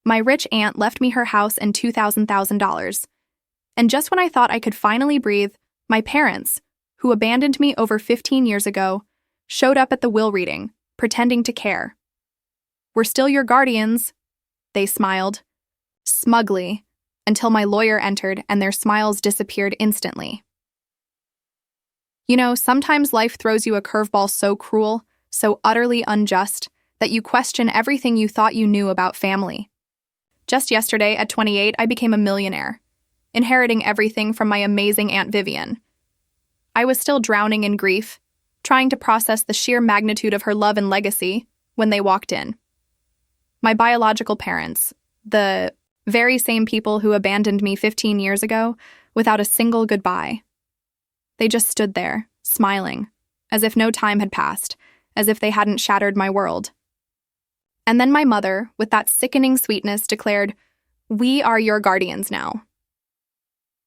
My rich aunt left me her house and $2,000. And just when I thought I could finally breathe, my parents, who abandoned me over 15 years ago, showed up at the will reading, pretending to care. "We're still your guardians," they smiled, smugly, until my lawyer entered and their smiles disappeared instantly. You know, sometimes life throws you a curveball so cruel, so utterly unjust, that you question everything you thought you knew about family. Just yesterday, at 28, I became a millionaire, inheriting everything from my amazing Aunt Vivian. I was still drowning in grief, trying to process the sheer magnitude of her love and legacy, when they walked in. My biological parents, the very same people who abandoned me 15 years ago, without a single goodbye. They just stood there, smiling, as if no time had passed, as if they hadn't shattered my world. And then my mother, with that sickening sweetness, declared, "We are your guardians now."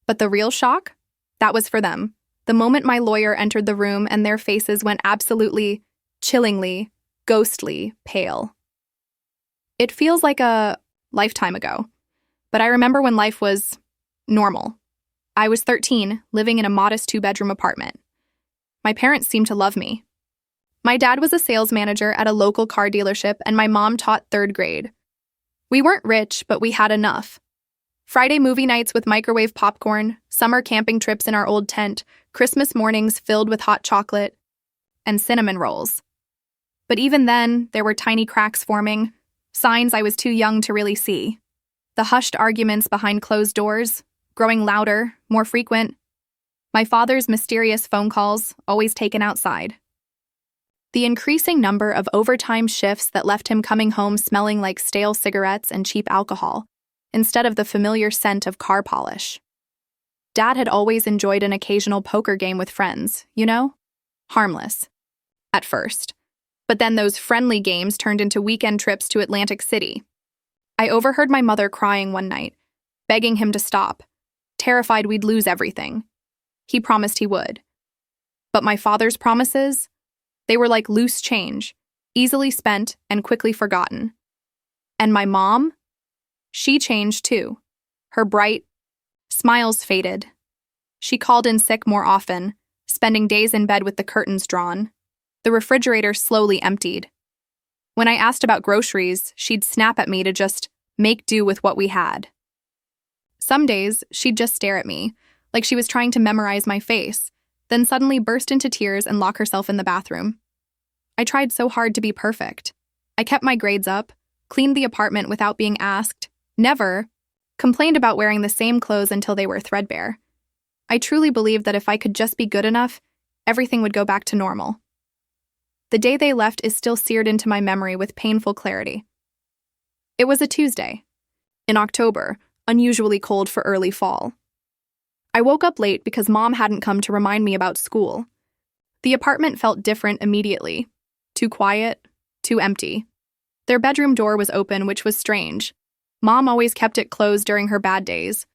But the real shock? That was for them. The moment my lawyer entered the room and their faces went absolutely, chillingly, ghostly pale. It feels like a lifetime ago, but I remember when life was normal. I was 13, living in a modest 2-bedroom apartment. My parents seemed to love me. My dad was a sales manager at a local car dealership, and my mom taught 3rd grade. We weren't rich, but we had enough. Friday movie nights with microwave popcorn, summer camping trips in our old tent, Christmas mornings filled with hot chocolate, and cinnamon rolls. But even then, there were tiny cracks forming, signs I was too young to really see. The hushed arguments behind closed doors, growing louder, more frequent. My father's mysterious phone calls, always taken outside. The increasing number of overtime shifts that left him coming home smelling like stale cigarettes and cheap alcohol, instead of the familiar scent of car polish. Dad had always enjoyed an occasional poker game with friends, you know? Harmless. At first. But then those friendly games turned into weekend trips to Atlantic City. I overheard my mother crying one night, begging him to stop, terrified we'd lose everything. He promised he would. But my father's promises? They were like loose change, easily spent and quickly forgotten. And my mom? She changed too. Her bright smiles faded. She called in sick more often, spending days in bed with the curtains drawn. The refrigerator slowly emptied. When I asked about groceries, she'd snap at me to just make do with what we had. Some days, she'd just stare at me, like she was trying to memorize my face, then suddenly burst into tears and lock herself in the bathroom. I tried so hard to be perfect. I kept my grades up, cleaned the apartment without being asked, never complained about wearing the same clothes until they were threadbare. I truly believed that if I could just be good enough, everything would go back to normal. The day they left is still seared into my memory with painful clarity. It was a Tuesday. In October, unusually cold for early fall. I woke up late because Mom hadn't come to remind me about school. The apartment felt different immediately. Too quiet, too empty. Their bedroom door was open, which was strange. Mom always kept it closed during her bad days.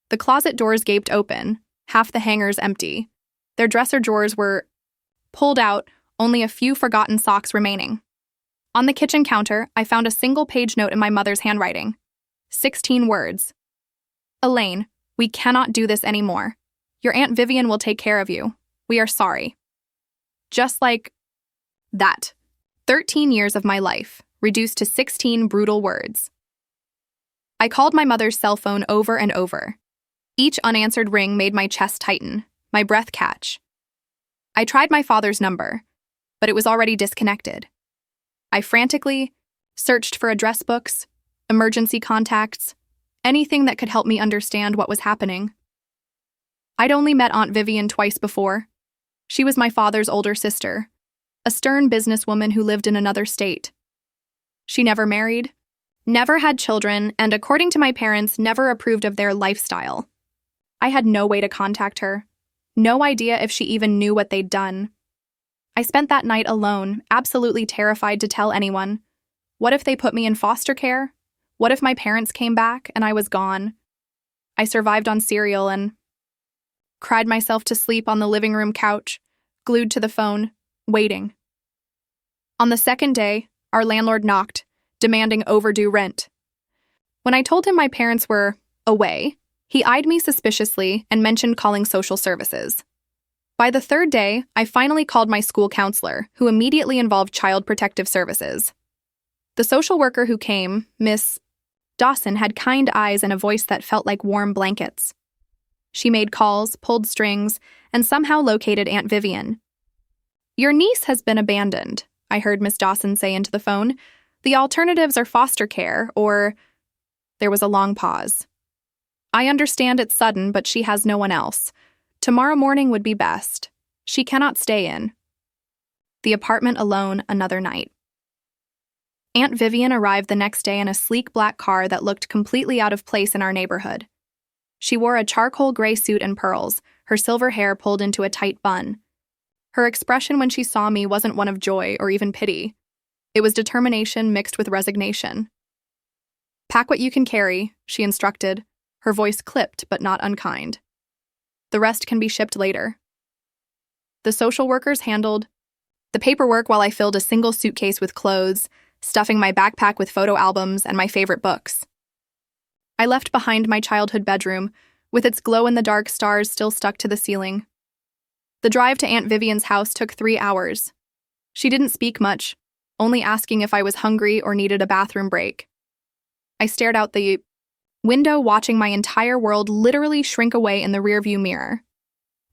The closet doors gaped open, half the hangers empty. Their dresser drawers were pulled out, only a few forgotten socks remaining. On the kitchen counter, I found a single-page note in my mother's handwriting. 16 words. "Elaine, we cannot do this anymore. Your Aunt Vivian will take care of you. We are sorry." Just like that. 13 years of my life, reduced to 16 brutal words. I called my mother's cell phone over and over. Each unanswered ring made my chest tighten, my breath catch. I tried my father's number, but it was already disconnected. I frantically searched for address books, emergency contacts, anything that could help me understand what was happening. I'd only met Aunt Vivian twice before. She was my father's older sister, a stern businesswoman who lived in another state. She never married, never had children, and according to my parents, never approved of their lifestyle. I had no way to contact her, no idea if she even knew what they'd done. I spent that night alone, absolutely terrified to tell anyone. What if they put me in foster care? What if my parents came back and I was gone? I survived on cereal and cried myself to sleep on the living room couch, glued to the phone, waiting. On the second day, our landlord knocked, demanding overdue rent. When I told him my parents were away, he eyed me suspiciously and mentioned calling social services. By the third day, I finally called my school counselor, who immediately involved Child Protective Services. The social worker who came, Miss Dawson, had kind eyes and a voice that felt like warm blankets. She made calls, pulled strings, and somehow located Aunt Vivian. "Your niece has been abandoned," I heard Miss Dawson say into the phone. "The alternatives are foster care, or—" There was a long pause. "I understand it's sudden, but she has no one else. Tomorrow morning would be best. She cannot stay in the apartment alone another night." Aunt Vivian arrived the next day in a sleek black car that looked completely out of place in our neighborhood. She wore a charcoal gray suit and pearls, her silver hair pulled into a tight bun. Her expression when she saw me wasn't one of joy or even pity. It was determination mixed with resignation. "Pack what you can carry," she instructed, her voice clipped but not unkind. "The rest can be shipped later." The social workers handled the paperwork while I filled a single suitcase with clothes, stuffing my backpack with photo albums and my favorite books. I left behind my childhood bedroom, with its glow-in-the-dark stars still stuck to the ceiling. The drive to Aunt Vivian's house took 3 hours. She didn't speak much, only asking if I was hungry or needed a bathroom break. I stared out the window, watching my entire world literally shrink away in the rearview mirror.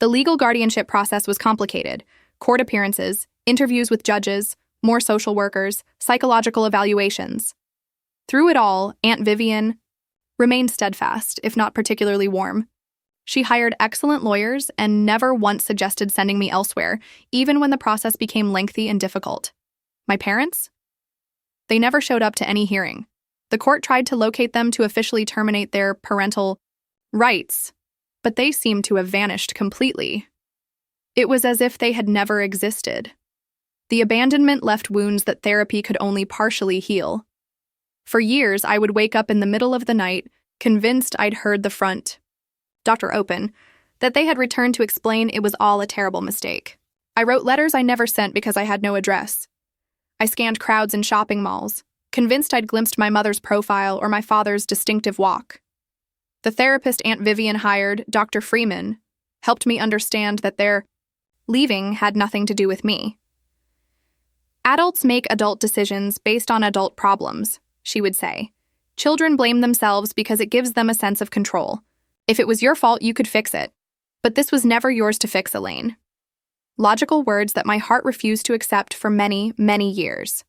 The legal guardianship process was complicated: court appearances, interviews with judges, more social workers, psychological evaluations. Through it all, Aunt Vivian remained steadfast, if not particularly warm. She hired excellent lawyers and never once suggested sending me elsewhere, even when the process became lengthy and difficult. My parents? They never showed up to any hearing. The court tried to locate them to officially terminate their parental rights, but they seemed to have vanished completely. It was as if they had never existed. The abandonment left wounds that therapy could only partially heal. For years, I would wake up in the middle of the night, convinced I'd heard the front door open, that they had returned to explain it was all a terrible mistake. I wrote letters I never sent because I had no address. I scanned crowds in shopping malls, convinced I'd glimpsed my mother's profile or my father's distinctive walk. The therapist Aunt Vivian hired, Dr. Freeman, helped me understand that their leaving had nothing to do with me. "Adults make adult decisions based on adult problems," she would say. "Children blame themselves because it gives them a sense of control. If it was your fault, you could fix it. But this was never yours to fix, Elaine." Logical words that my heart refused to accept for many, many years.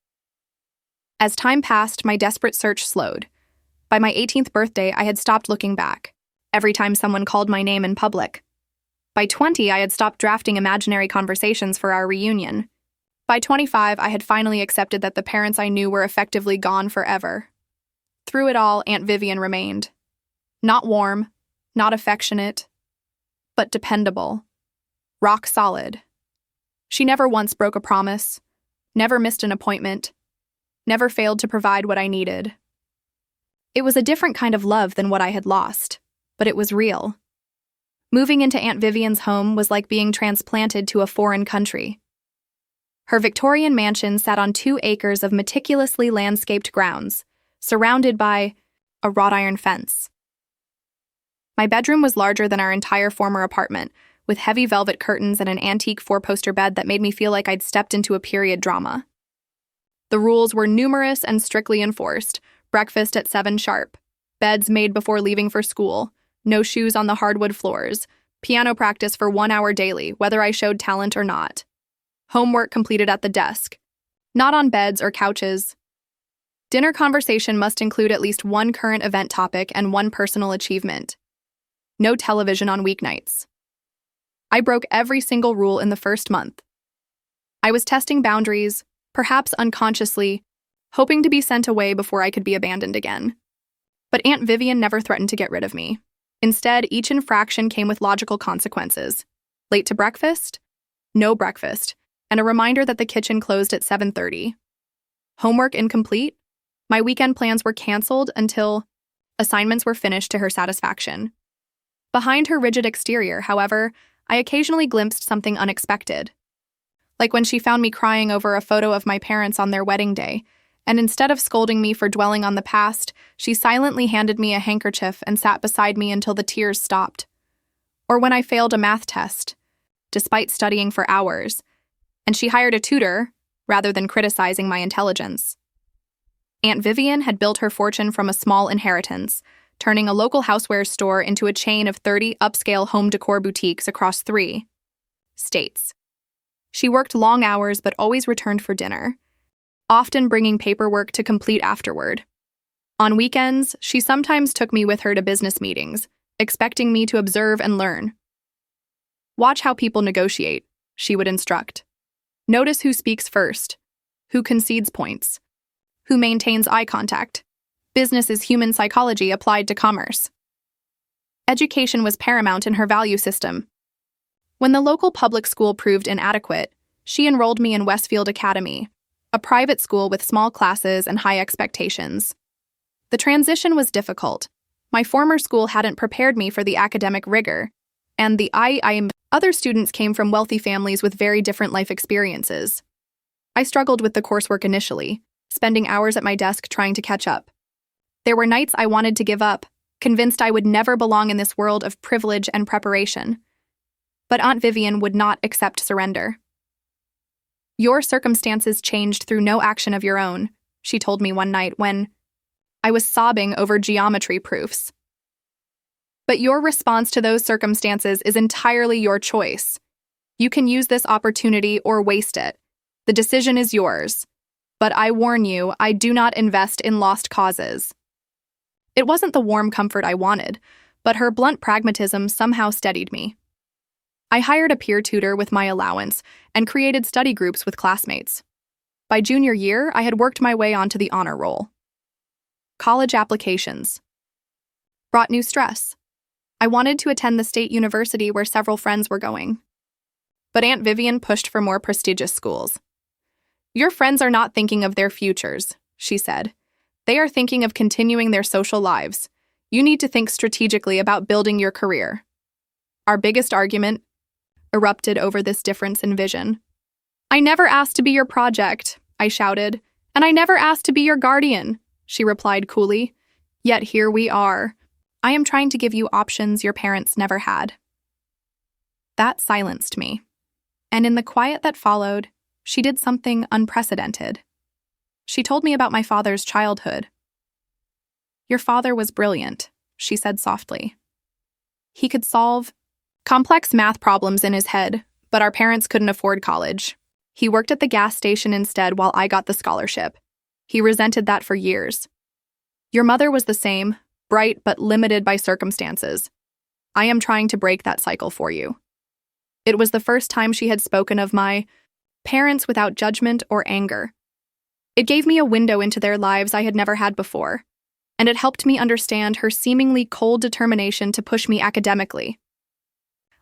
As time passed, my desperate search slowed. By my 18th birthday, I had stopped looking back, every time someone called my name in public. By 20, I had stopped drafting imaginary conversations for our reunion. By 25, I had finally accepted that the parents I knew were effectively gone forever. Through it all, Aunt Vivian remained. Not warm, not affectionate, but dependable. Rock solid. She never once broke a promise, never missed an appointment, never failed to provide what I needed. It was a different kind of love than what I had lost, but it was real. Moving into Aunt Vivian's home was like being transplanted to a foreign country. Her Victorian mansion sat on 2 acres of meticulously landscaped grounds, surrounded by a wrought iron fence. My bedroom was larger than our entire former apartment, with heavy velvet curtains and an antique 4-poster bed that made me feel like I'd stepped into a period drama. The rules were numerous and strictly enforced: breakfast at 7 sharp, beds made before leaving for school, no shoes on the hardwood floors, piano practice for 1 hour daily, whether I showed talent or not. Homework completed at the desk, not on beds or couches. Dinner conversation must include at least 1 current event topic and 1 personal achievement. No television on weeknights. I broke every single rule in the first month. I was testing boundaries, perhaps unconsciously, hoping to be sent away before I could be abandoned again. But Aunt Vivian never threatened to get rid of me. Instead, each infraction came with logical consequences. Late to breakfast? No breakfast, and a reminder that the kitchen closed at 7:30. Homework incomplete? My weekend plans were canceled until assignments were finished to her satisfaction. Behind her rigid exterior, however, I occasionally glimpsed something unexpected. Like when she found me crying over a photo of my parents on their wedding day, And instead of scolding me for dwelling on the past, she silently handed me a handkerchief and sat beside me until the tears stopped. Or when I failed a math test, despite studying for hours, and she hired a tutor rather than criticizing my intelligence. Aunt Vivian had built her fortune from a small inheritance, turning a local housewares store into a chain of 30 upscale home decor boutiques across 3 states. She worked long hours but always returned for dinner, often bringing paperwork to complete afterward. On weekends, she sometimes took me with her to business meetings, expecting me to observe and learn. Watch how people negotiate, she would instruct. Notice who speaks first, who concedes points, who maintains eye contact. Business is human psychology applied to commerce. Education was paramount in her value system. When the local public school proved inadequate, she enrolled me in Westfield Academy, a private school with small classes and high expectations. The transition was difficult. My former school hadn't prepared me for the academic rigor, and other students came from wealthy families with very different life experiences. I struggled with the coursework initially, spending hours at my desk trying to catch up. There were nights I wanted to give up, convinced I would never belong in this world of privilege and preparation. But Aunt Vivian would not accept surrender. "Your circumstances changed through no action of your own," she told me one night when I was sobbing over geometry proofs. "But your response to those circumstances is entirely your choice. You can use this opportunity or waste it. The decision is yours. But I warn you, I do not invest in lost causes." It wasn't the warm comfort I wanted, but her blunt pragmatism somehow steadied me. I hired a peer tutor with my allowance and created study groups with classmates. By junior year, I had worked my way onto the honor roll. College applications brought new stress. I wanted to attend the state university where several friends were going. But Aunt Vivian pushed for more prestigious schools. "Your friends are not thinking of their futures," she said. "They are thinking of continuing their social lives. You need to think strategically about building your career." Our biggest argument erupted over this difference in vision. "I never asked to be your project," I shouted. "And I never asked to be your guardian," she replied coolly. "Yet here we are. I am trying to give you options your parents never had." That silenced me. And in the quiet that followed, she did something unprecedented. She told me about my father's childhood. "Your father was brilliant," she said softly. "He could solve complex math problems in his head, but our parents couldn't afford college. He worked at the gas station instead while I got the scholarship. He resented that for years. Your mother was the same, bright but limited by circumstances. I am trying to break that cycle for you." It was the first time she had spoken of my parents without judgment or anger. It gave me a window into their lives I had never had before, and it helped me understand her seemingly cold determination to push me academically.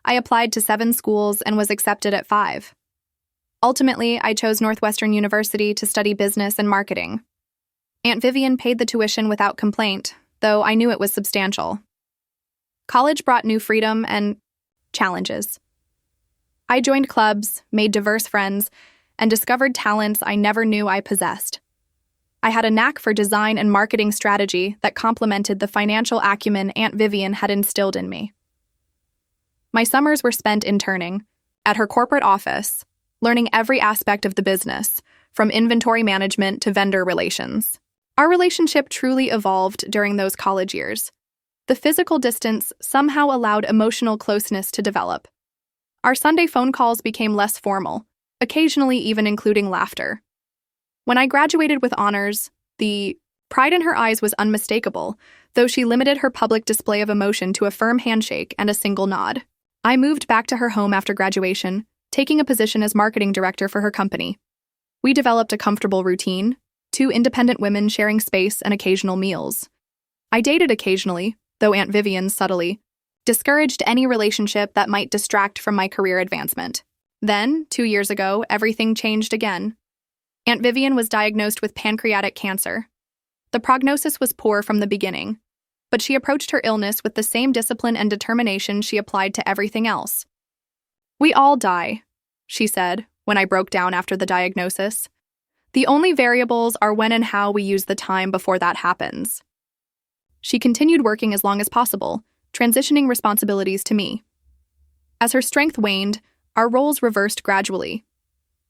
I applied to 7 schools and was accepted at 5. Ultimately, I chose Northwestern University to study business and marketing. Aunt Vivian paid the tuition without complaint, though I knew it was substantial. College brought new freedom and challenges. I joined clubs, made diverse friends, and discovered talents I never knew I possessed. I had a knack for design and marketing strategy that complemented the financial acumen Aunt Vivian had instilled in me. My summers were spent interning at her corporate office, learning every aspect of the business, from inventory management to vendor relations. Our relationship truly evolved during those college years. The physical distance somehow allowed emotional closeness to develop. Our Sunday phone calls became less formal, occasionally even including laughter. When I graduated with honors, the pride in her eyes was unmistakable, though she limited her public display of emotion to a firm handshake and a single nod. I moved back to her home after graduation, taking a position as marketing director for her company. We developed a comfortable routine, 2 independent women sharing space and occasional meals. I dated occasionally, though Aunt Vivian subtly discouraged any relationship that might distract from my career advancement. Then, 2 years ago, everything changed again. Aunt Vivian was diagnosed with pancreatic cancer. The prognosis was poor from the beginning, but she approached her illness with the same discipline and determination she applied to everything else. "We all die," she said, when I broke down after the diagnosis. The only variables are when and how we use the time before that happens. She continued working as long as possible, transitioning responsibilities to me. As her strength waned, our roles reversed gradually.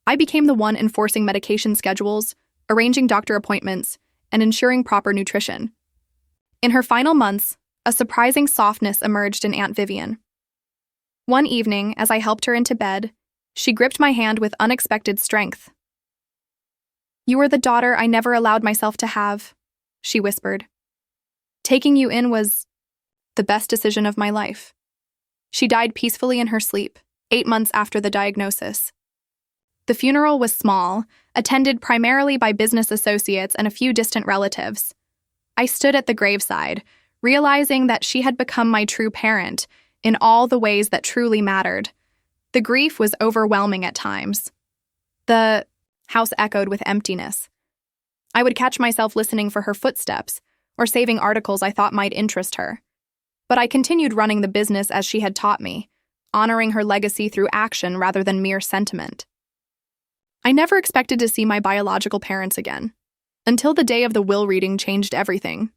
I became the one enforcing medication schedules, arranging doctor appointments, and ensuring proper nutrition. In her final months, a surprising softness emerged in Aunt Vivian. One evening, as I helped her into bed, she gripped my hand with unexpected strength. "You are the daughter I never allowed myself to have," she whispered. "Taking you in was the best decision of my life." She died peacefully in her sleep, 8 months after the diagnosis. The funeral was small, attended primarily by business associates and a few distant relatives. I stood at the graveside, realizing that she had become my true parent in all the ways that truly mattered. The grief was overwhelming at times. The house echoed with emptiness. I would catch myself listening for her footsteps or saving articles I thought might interest her. But I continued running the business as she had taught me, honoring her legacy through action rather than mere sentiment. I never expected to see my biological parents again, until the day of the will reading changed everything.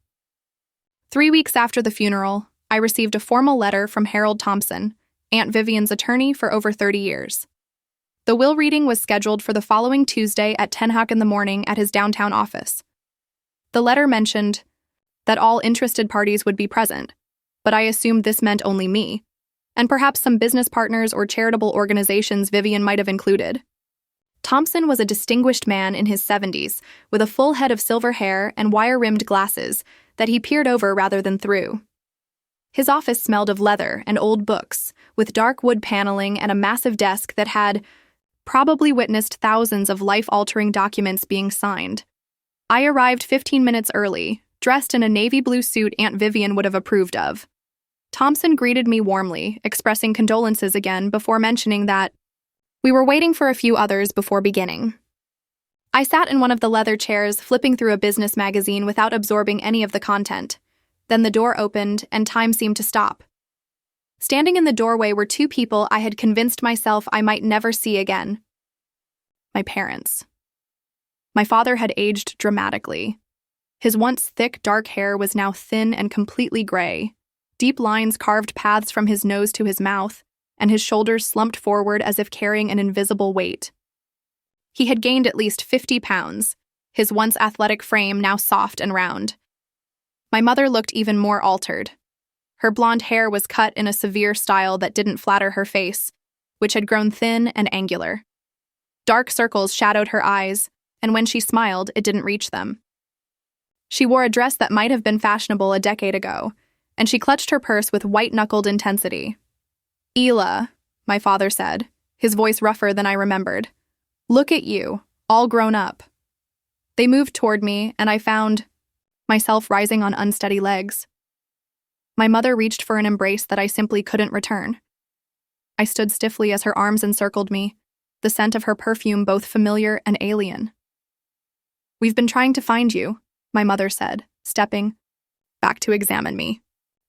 3 weeks after the funeral, I received a formal letter from Harold Thompson, Aunt Vivian's attorney for over 30 years. The will reading was scheduled for the following Tuesday at 10 o'clock in the morning at his downtown office. The letter mentioned that all interested parties would be present, but I assumed this meant only me, and perhaps some business partners or charitable organizations Vivian might have included. Thompson was a distinguished man in his 70s, with a full head of silver hair and wire-rimmed glasses that he peered over rather than through. His office smelled of leather and old books, with dark wood paneling and a massive desk that had probably witnessed thousands of life-altering documents being signed. I arrived 15 minutes early, dressed in a navy blue suit Aunt Vivian would have approved of. Thompson greeted me warmly, expressing condolences again before mentioning that we were waiting for a few others before beginning. I sat in one of the leather chairs, flipping through a business magazine without absorbing any of the content. Then the door opened, and time seemed to stop. Standing in the doorway were 2 people I had convinced myself I might never see again. My parents. My father had aged dramatically. His once thick, dark hair was now thin and completely gray. Deep lines carved paths from his nose to his mouth, and his shoulders slumped forward as if carrying an invisible weight. He had gained at least 50 pounds, his once athletic frame now soft and round. My mother looked even more altered. Her blonde hair was cut in a severe style that didn't flatter her face, which had grown thin and angular. Dark circles shadowed her eyes, and when she smiled, it didn't reach them. She wore a dress that might have been fashionable a decade ago, and she clutched her purse with white-knuckled intensity. "Ela," my father said, his voice rougher than I remembered. "Look at you, all grown up." They moved toward me, and I found myself rising on unsteady legs. My mother reached for an embrace that I simply couldn't return. I stood stiffly as her arms encircled me, the scent of her perfume both familiar and alien. "We've been trying to find you," my mother said, stepping back to examine me.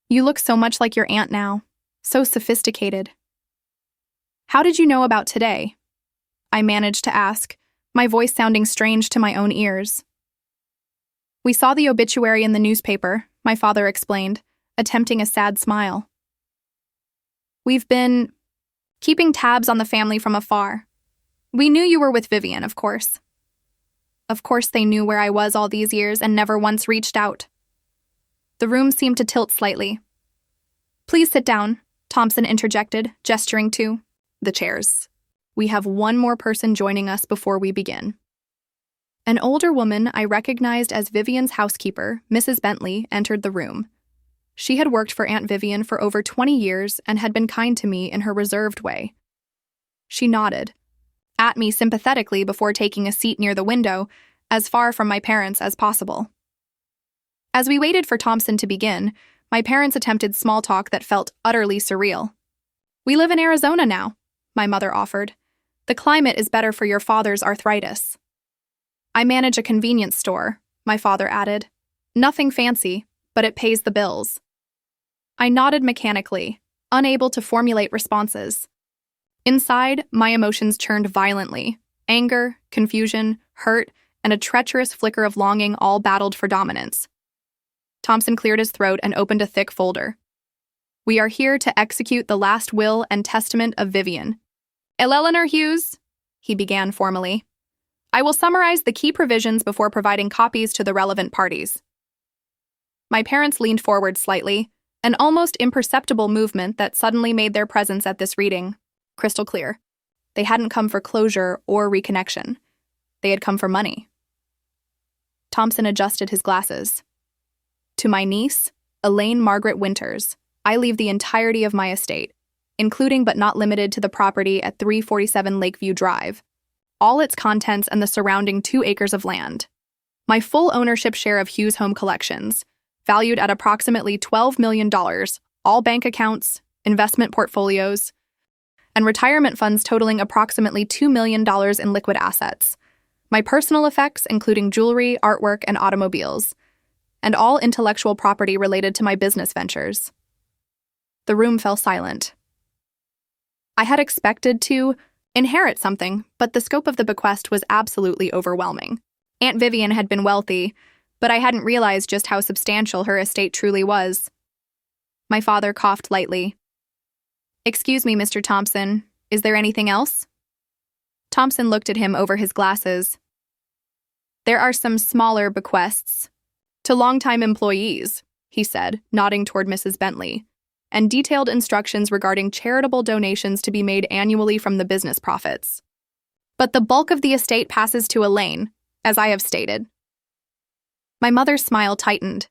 "You look so much like your aunt now, so sophisticated." "How did you know about today?" I managed to ask, my voice sounding strange to my own ears. "We saw the obituary in the newspaper," my father explained, attempting a sad smile. "We've been keeping tabs on the family from afar. We knew you were with Vivian, of course." Of course they knew where I was all these years and never once reached out. The room seemed to tilt slightly. "Please sit down," Thompson interjected, gesturing to the chairs. "We have one more person joining us before we begin." An older woman I recognized as Vivian's housekeeper, Mrs. Bentley, entered the room. She had worked for Aunt Vivian for over 20 years and had been kind to me in her reserved way. She nodded at me sympathetically before taking a seat near the window, as far from my parents as possible. As we waited for Thompson to begin, my parents attempted small talk that felt utterly surreal. "We live in Arizona now," my mother offered. "The climate is better for your father's arthritis." "I manage a convenience store," my father added. "Nothing fancy, but it pays the bills." I nodded mechanically, unable to formulate responses. Inside, my emotions churned violently. Anger, confusion, hurt, and a treacherous flicker of longing all battled for dominance. Thompson cleared his throat and opened a thick folder. "We are here to execute the last will and testament of Vivian. Eleanor Hughes," he began formally. "I will summarize the key provisions before providing copies to the relevant parties." My parents leaned forward slightly, an almost imperceptible movement that suddenly made their presence at this reading crystal clear. They hadn't come for closure or reconnection. They had come for money. Thompson adjusted his glasses. "To my niece, Elaine Margaret Winters, I leave the entirety of my estate, including but not limited to the property at 347 Lakeview Drive, all its contents and the surrounding 2 acres of land. My full ownership share of Hughes Home Collections, valued at approximately $12 million, all bank accounts, investment portfolios, and retirement funds totaling approximately $2 million in liquid assets. My personal effects, including jewelry, artwork, and automobiles, and all intellectual property related to my business ventures." The room fell silent. I had expected to inherit something, but the scope of the bequest was absolutely overwhelming. Aunt Vivian had been wealthy, but I hadn't realized just how substantial her estate truly was. My father coughed lightly. "Excuse me, Mr. Thompson, is there anything else?" Thompson looked at him over his glasses. "There are some smaller bequests. To longtime employees," he said, nodding toward Mrs. Bentley, "and detailed instructions regarding charitable donations to be made annually from the business profits. But the bulk of the estate passes to Elaine, as I have stated." My mother's smile tightened.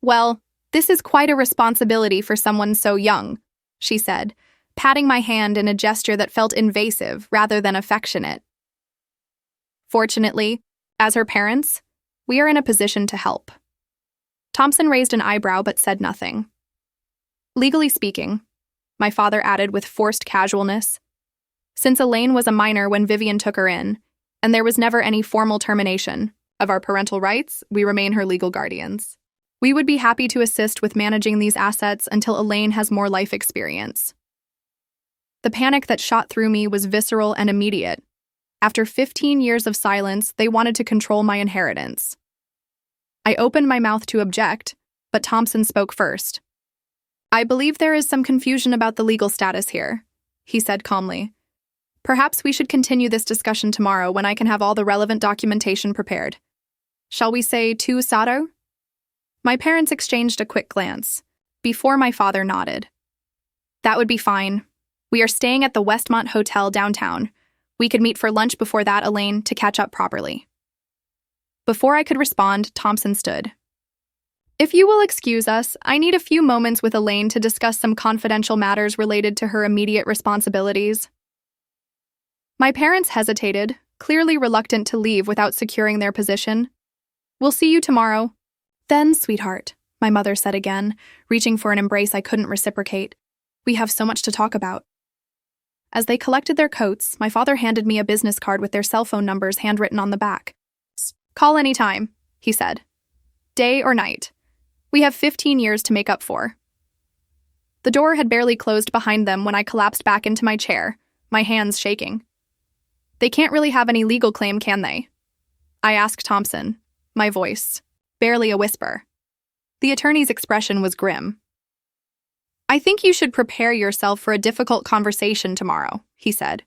"Well, this is quite a responsibility for someone so young," she said, patting my hand in a gesture that felt invasive rather than affectionate. "Fortunately, as her parents, we are in a position to help." Thompson raised an eyebrow but said nothing. "Legally speaking," my father added with forced casualness, "since Elaine was a minor when Vivian took her in, and there was never any formal termination of our parental rights, we remain her legal guardians. We would be happy to assist with managing these assets until Elaine has more life experience." The panic that shot through me was visceral and immediate. After 15 years of silence, they wanted to control my inheritance. I opened my mouth to object, but Thompson spoke first. "I believe there is some confusion about the legal status here," he said calmly. "Perhaps we should continue this discussion tomorrow when I can have all the relevant documentation prepared. Shall we say 2 Sato?" My parents exchanged a quick glance, before my father nodded. "That would be fine. We are staying at the Westmont Hotel downtown. We could meet for lunch before that, Elaine, to catch up properly." Before I could respond, Thompson stood. "If you will excuse us, I need a few moments with Elaine to discuss some confidential matters related to her immediate responsibilities." My parents hesitated, clearly reluctant to leave without securing their position. "We'll see you tomorrow." "Then, sweetheart," my mother said again, reaching for an embrace I couldn't reciprocate. "We have so much to talk about." As they collected their coats, my father handed me a business card with their cell phone numbers handwritten on the back. "Call any time," he said. "Day or night. We have 15 years to make up for." The door had barely closed behind them when I collapsed back into my chair, my hands shaking. "They can't really have any legal claim, can they?" I asked Thompson, my voice barely a whisper. The attorney's expression was grim. "I think you should prepare yourself for a difficult conversation tomorrow," he said.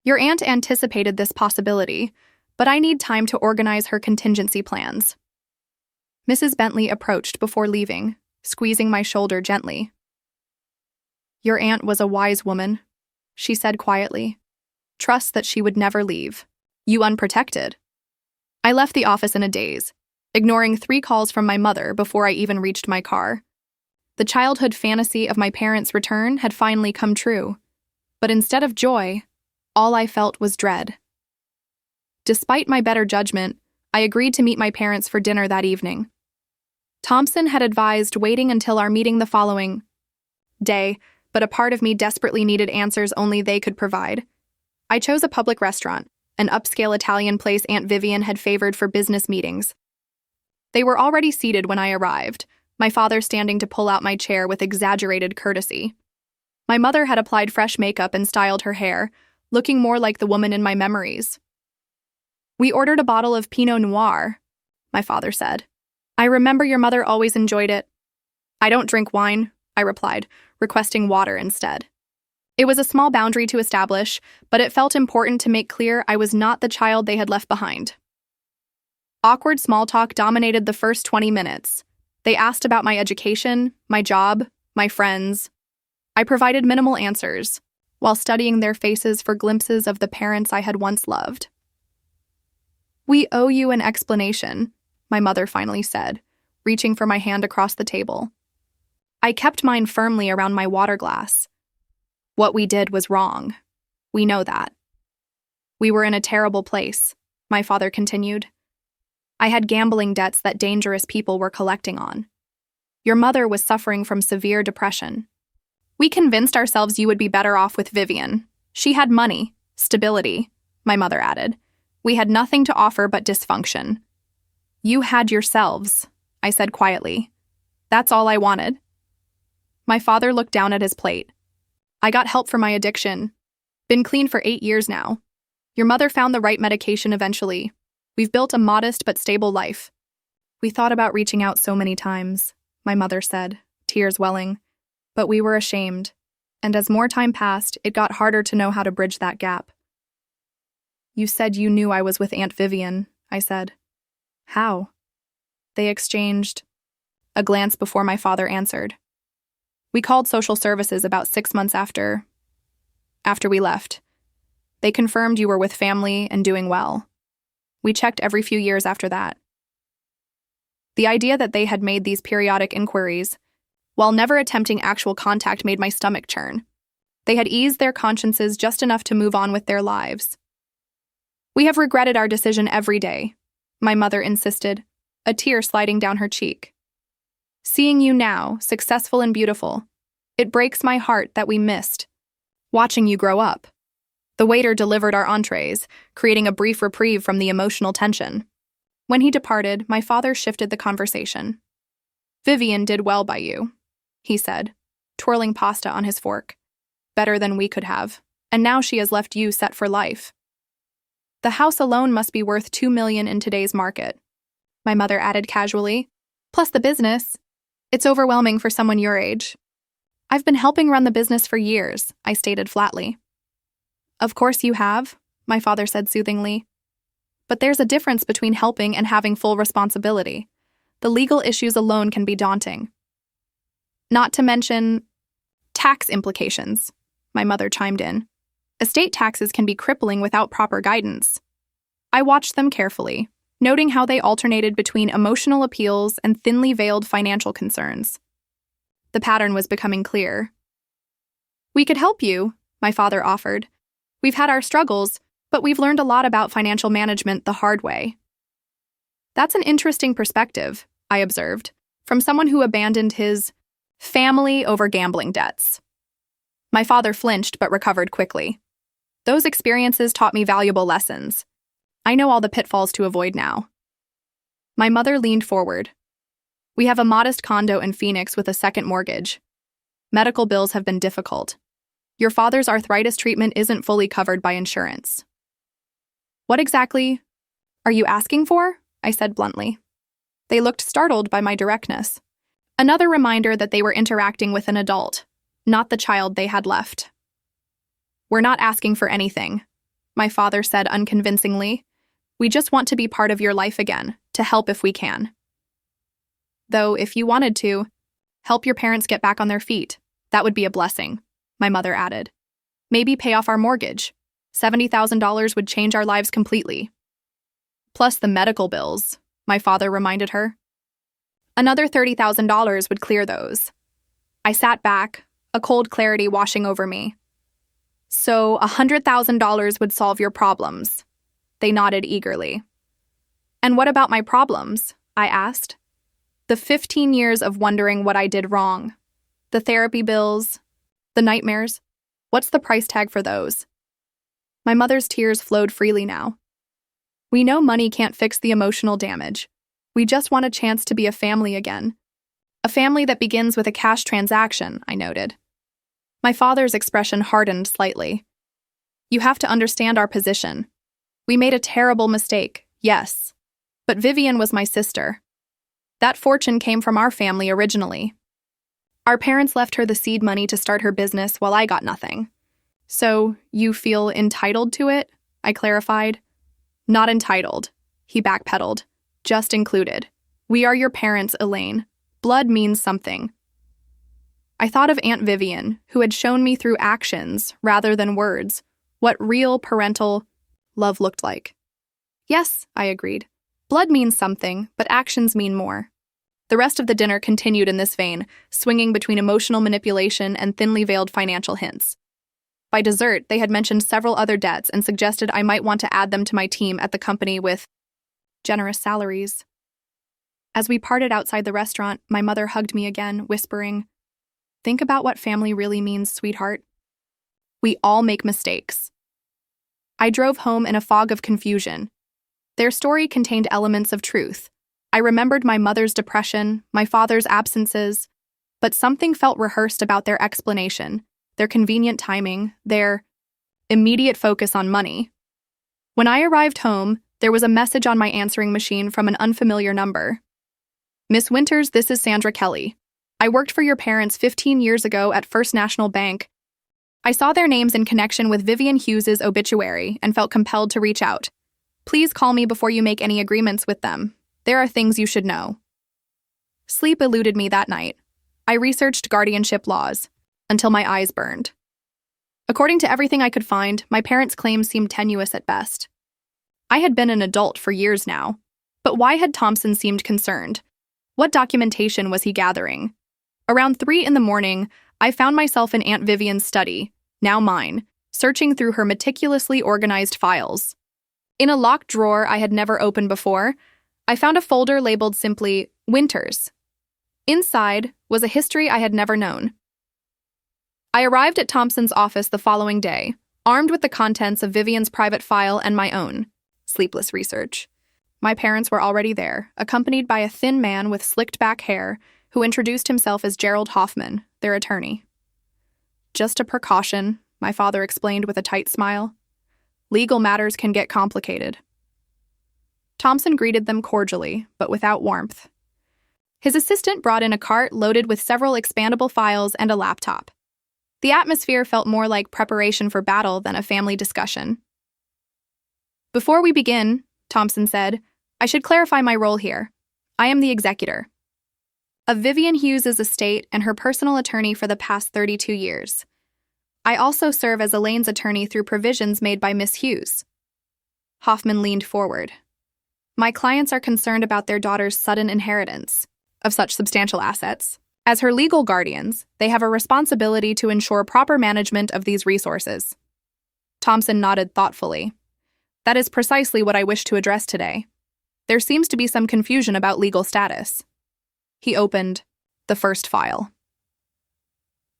"Your aunt anticipated this possibility, but I need time to organize her contingency plans." Mrs. Bentley approached before leaving, squeezing my shoulder gently. "Your aunt was a wise woman," she said quietly. "Trust that she would never leave you unprotected." I left the office in a daze, ignoring 3 calls from my mother before I even reached my car. The childhood fantasy of my parents' return had finally come true, but instead of joy, all I felt was dread. Despite my better judgment, I agreed to meet my parents for dinner that evening. Thompson had advised waiting until our meeting the following day, but a part of me desperately needed answers only they could provide. I chose a public restaurant, an upscale Italian place Aunt Vivian had favored for business meetings. They were already seated when I arrived, my father standing to pull out my chair with exaggerated courtesy. My mother had applied fresh makeup and styled her hair, looking more like the woman in my memories. We ordered a bottle of Pinot Noir, my father said. I remember your mother always enjoyed it. I don't drink wine, I replied, requesting water instead. It was a small boundary to establish, but it felt important to make clear I was not the child they had left behind. Awkward small talk dominated the first 20 minutes. They asked about my education, my job, my friends. I provided minimal answers, while studying their faces for glimpses of the parents I had once loved. We owe you an explanation, my mother finally said, reaching for my hand across the table. I kept mine firmly around my water glass. What we did was wrong. We know that. We were in a terrible place, my father continued. I had gambling debts that dangerous people were collecting on. Your mother was suffering from severe depression. We convinced ourselves you would be better off with Vivian. She had money, stability, my mother added. We had nothing to offer but dysfunction. You had yourselves, I said quietly. That's all I wanted. My father looked down at his plate. I got help for my addiction. Been clean for 8 years now. Your mother found the right medication eventually. We've built a modest but stable life. We thought about reaching out so many times, my mother said, tears welling. But we were ashamed, and as more time passed, it got harder to know how to bridge that gap. You said you knew I was with Aunt Vivian, I said. How? They exchanged a glance before my father answered. We called social services about 6 months after we left. They confirmed you were with family and doing well. We checked every few years after that. The idea that they had made these periodic inquiries, while never attempting actual contact, made my stomach churn. They had eased their consciences just enough to move on with their lives. We have regretted our decision every day, my mother insisted, a tear sliding down her cheek. Seeing you now, successful and beautiful, it breaks my heart that we missed watching you grow up. The waiter delivered our entrees, creating a brief reprieve from the emotional tension. When he departed, my father shifted the conversation. Vivian did well by you, he said, twirling pasta on his fork. Better than we could have, and now she has left you set for life. The house alone must be worth $2 million in today's market, my mother added casually. Plus the business. It's overwhelming for someone your age. I've been helping run the business for years, I stated flatly. Of course you have, my father said soothingly. But there's a difference between helping and having full responsibility. The legal issues alone can be daunting. Not to mention tax implications, my mother chimed in. Estate taxes can be crippling without proper guidance. I watched them carefully, noting how they alternated between emotional appeals and thinly veiled financial concerns. The pattern was becoming clear. We could help you, my father offered. We've had our struggles, but we've learned a lot about financial management the hard way. That's an interesting perspective, I observed, from someone who abandoned his family over gambling debts. My father flinched but recovered quickly. Those experiences taught me valuable lessons. I know all the pitfalls to avoid now. My mother leaned forward. We have a modest condo in Phoenix with a second mortgage. Medical bills have been difficult. Your father's arthritis treatment isn't fully covered by insurance. What exactly are you asking for? I said bluntly. They looked startled by my directness. Another reminder that they were interacting with an adult, not the child they had left. We're not asking for anything, my father said unconvincingly. We just want to be part of your life again, to help if we can. Though, if you wanted to, help your parents get back on their feet. That would be a blessing, my mother added. Maybe pay off our mortgage. $70,000 would change our lives completely. Plus the medical bills, my father reminded her. Another $30,000 would clear those. I sat back, a cold clarity washing over me. So $100,000 would solve your problems. They nodded eagerly. And what about my problems? I asked. The 15 years of wondering what I did wrong. The therapy bills. The nightmares. What's the price tag for those? My mother's tears flowed freely now. We know money can't fix the emotional damage. We just want a chance to be a family again. A family that begins with a cash transaction, I noted. My father's expression hardened slightly. You have to understand our position. We made a terrible mistake, yes. But Vivian was my sister. That fortune came from our family originally. Our parents left her the seed money to start her business while I got nothing. So, you feel entitled to it? I clarified. Not entitled, he backpedaled. Just included. We are your parents, Elaine. Blood means something. I thought of Aunt Vivian, who had shown me through actions, rather than words, what real parental love looked like. Yes, I agreed. Blood means something, but actions mean more. The rest of the dinner continued in this vein, swinging between emotional manipulation and thinly veiled financial hints. By dessert, they had mentioned several other debts and suggested I might want to add them to my team at the company with generous salaries. As we parted outside the restaurant, my mother hugged me again, whispering, "Think about what family really means, sweetheart. We all make mistakes." I drove home in a fog of confusion. Their story contained elements of truth. I remembered my mother's depression, my father's absences, but something felt rehearsed about their explanation, their convenient timing, their immediate focus on money. When I arrived home, there was a message on my answering machine from an unfamiliar number. "Miss Winters, this is Sandra Kelly. I worked for your parents 15 years ago at First National Bank. I saw their names in connection with Vivian Hughes's obituary and felt compelled to reach out. Please call me before you make any agreements with them. There are things you should know." Sleep eluded me that night. I researched guardianship laws, until my eyes burned. According to everything I could find, my parents' claims seemed tenuous at best. I had been an adult for years now, but why had Thompson seemed concerned? What documentation was he gathering? Around 3 a.m, I found myself in Aunt Vivian's study, now mine, searching through her meticulously organized files. In a locked drawer I had never opened before, I found a folder labeled simply Winters. Inside was a history I had never known. I arrived at Thompson's office the following day, armed with the contents of Vivian's private file and my own sleepless research. My parents were already there, accompanied by a thin man with slicked-back hair who introduced himself as Gerald Hoffman, their attorney. "Just a precaution," my father explained with a tight smile. "Legal matters can get complicated." Thompson greeted them cordially, but without warmth. His assistant brought in a cart loaded with several expandable files and a laptop. The atmosphere felt more like preparation for battle than a family discussion. "Before we begin," Thompson said, "I should clarify my role here. I am the executor of Vivian Hughes's estate and her personal attorney for the past 32 years. I also serve as Elaine's attorney through provisions made by Miss Hughes." Hoffman leaned forward. "My clients are concerned about their daughter's sudden inheritance of such substantial assets. As her legal guardians, they have a responsibility to ensure proper management of these resources." Thompson nodded thoughtfully. "That is precisely what I wish to address today. There seems to be some confusion about legal status." He opened the first file.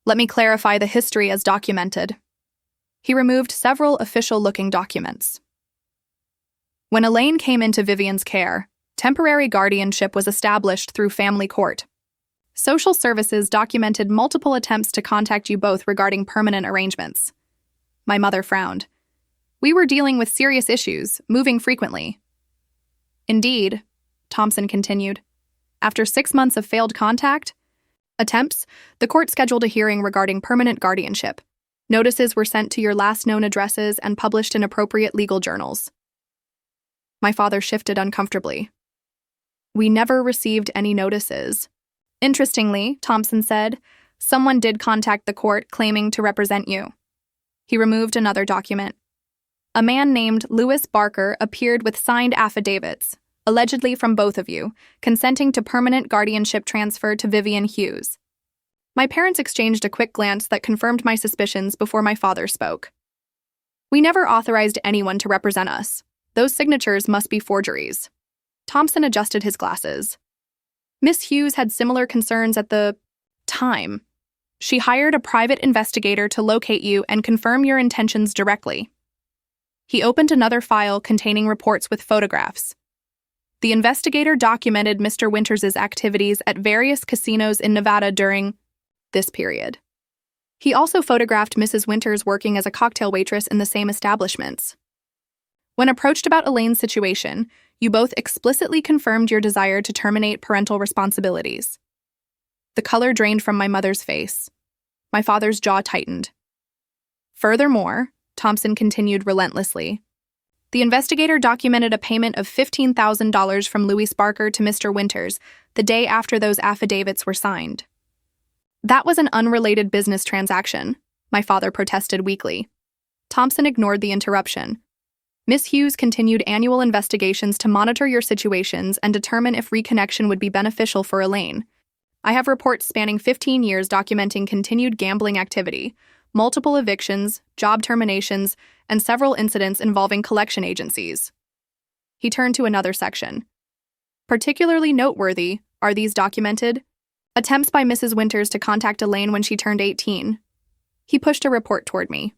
"Let me clarify the history as documented." He removed several official-looking documents. When Elaine came into Vivian's care, temporary guardianship was established through family court. Social services documented multiple attempts to contact you both regarding permanent arrangements. My mother frowned. "We were dealing with serious issues, moving frequently." "Indeed," Thompson continued. "After 6 months of failed attempts, the court scheduled a hearing regarding permanent guardianship. Notices were sent to your last known addresses and published in appropriate legal journals." My father shifted uncomfortably. "We never received any notices." "Interestingly," Thompson said, "someone did contact the court claiming to represent you." He removed another document. "A man named Lewis Barker appeared with signed affidavits, allegedly from both of you, consenting to permanent guardianship transfer to Vivian Hughes." My parents exchanged a quick glance that confirmed my suspicions before my father spoke. "We never authorized anyone to represent us. Those signatures must be forgeries." Thompson adjusted his glasses. "Miss Hughes had similar concerns at the time. She hired a private investigator to locate you and confirm your intentions directly." He opened another file containing reports with photographs. "The investigator documented Mr. Winters' activities at various casinos in Nevada during this period. He also photographed Mrs. Winters working as a cocktail waitress in the same establishments." When approached about Elaine's situation, you both explicitly confirmed your desire to terminate parental responsibilities. The color drained from my mother's face. My father's jaw tightened. Furthermore, Thompson continued relentlessly, the investigator documented a payment of $15,000 from Louis Barker to Mr. Winters the day after those affidavits were signed. That was an unrelated business transaction, my father protested weakly. Thompson ignored the interruption. Miss Hughes continued annual investigations to monitor your situations and determine if reconnection would be beneficial for Elaine. I have reports spanning 15 years documenting continued gambling activity, multiple evictions, job terminations, and several incidents involving collection agencies. He turned to another section. Particularly noteworthy are these documented attempts by Mrs. Winters to contact Elaine when she turned 18. He pushed a report toward me.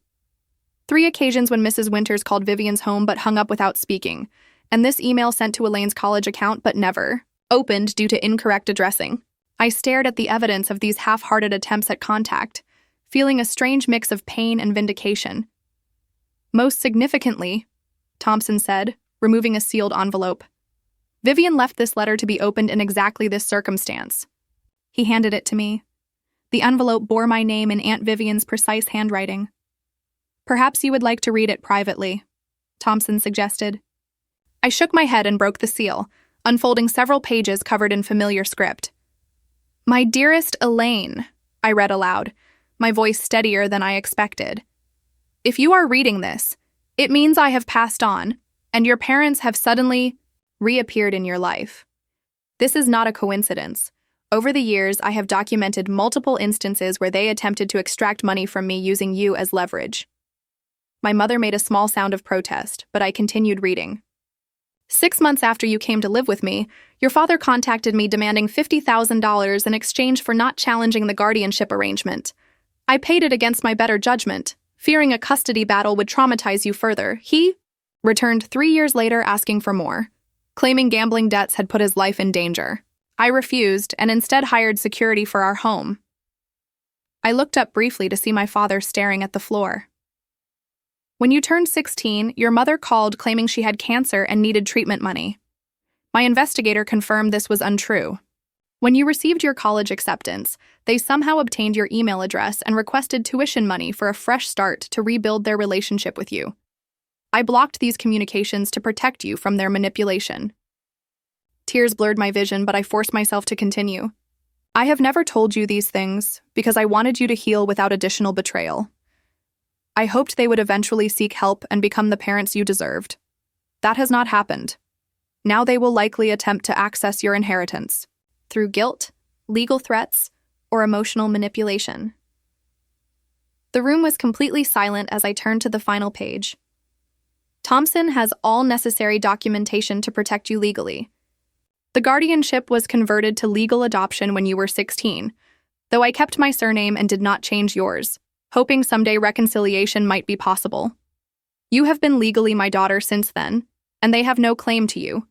3 occasions when Mrs. Winters called Vivian's home but hung up without speaking, and this email sent to Elaine's college account but never opened due to incorrect addressing. I stared at the evidence of these half-hearted attempts at contact, feeling a strange mix of pain and vindication. Most significantly, Thompson said, removing a sealed envelope, Vivian left this letter to be opened in exactly this circumstance. He handed it to me. The envelope bore my name in Aunt Vivian's precise handwriting. Perhaps you would like to read it privately, Thompson suggested. I shook my head and broke the seal, unfolding several pages covered in familiar script. My dearest Elaine, I read aloud, my voice steadier than I expected. If you are reading this, it means I have passed on, and your parents have suddenly reappeared in your life. This is not a coincidence. Over the years, I have documented multiple instances where they attempted to extract money from me using you as leverage. My mother made a small sound of protest, but I continued reading. 6 months after you came to live with me, your father contacted me demanding $50,000 in exchange for not challenging the guardianship arrangement. I paid it against my better judgment, fearing a custody battle would traumatize you further. He returned 3 years later asking for more, claiming gambling debts had put his life in danger. I refused and instead hired security for our home. I looked up briefly to see my father staring at the floor. When you turned 16, your mother called claiming she had cancer and needed treatment money. My investigator confirmed this was untrue. When you received your college acceptance, they somehow obtained your email address and requested tuition money for a fresh start to rebuild their relationship with you. I blocked these communications to protect you from their manipulation. Tears blurred my vision, but I forced myself to continue. I have never told you these things because I wanted you to heal without additional betrayal. I hoped they would eventually seek help and become the parents you deserved. That has not happened. Now they will likely attempt to access your inheritance through guilt, legal threats, or emotional manipulation. The room was completely silent as I turned to the final page. Thompson has all necessary documentation to protect you legally. The guardianship was converted to legal adoption when you were 16, though I kept my surname and did not change yours, hoping someday reconciliation might be possible. You have been legally my daughter since then, and they have no claim to you,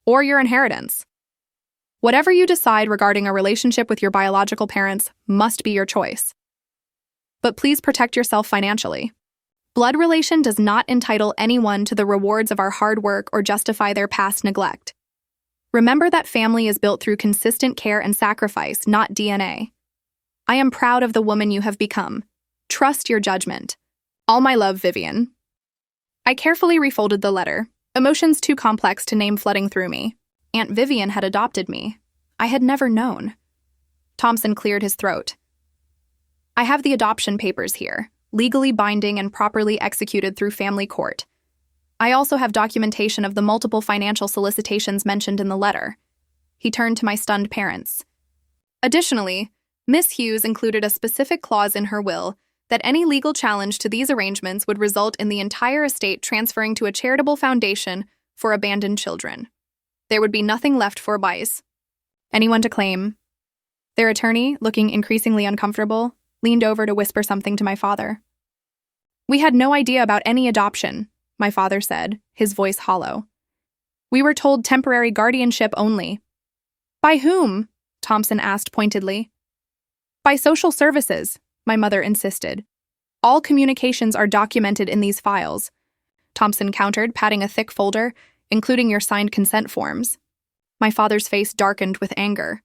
or your inheritance. Whatever you decide regarding a relationship with your biological parents must be your choice. But please protect yourself financially. Blood relation does not entitle anyone to the rewards of our hard work or justify their past neglect. Remember that family is built through consistent care and sacrifice, not DNA. I am proud of the woman you have become. Trust your judgment. All my love, Vivian. I carefully refolded the letter, emotions too complex to name flooding through me. Aunt Vivian had adopted me. I had never known. Thompson cleared his throat. I have the adoption papers here, legally binding and properly executed through family court. I also have documentation of the multiple financial solicitations mentioned in the letter. He turned to my stunned parents. Additionally, Miss Hughes included a specific clause in her will that any legal challenge to these arrangements would result in the entire estate transferring to a charitable foundation for abandoned children. There would be nothing left for Bice. Anyone to claim. Their attorney, looking increasingly uncomfortable, leaned over to whisper something to my father. We had no idea about any adoption, my father said, his voice hollow. We were told temporary guardianship only. By whom? Thompson asked pointedly. By social services, my mother insisted. All communications are documented in these files. Thompson countered, patting a thick folder, including your signed consent forms. My father's face darkened with anger.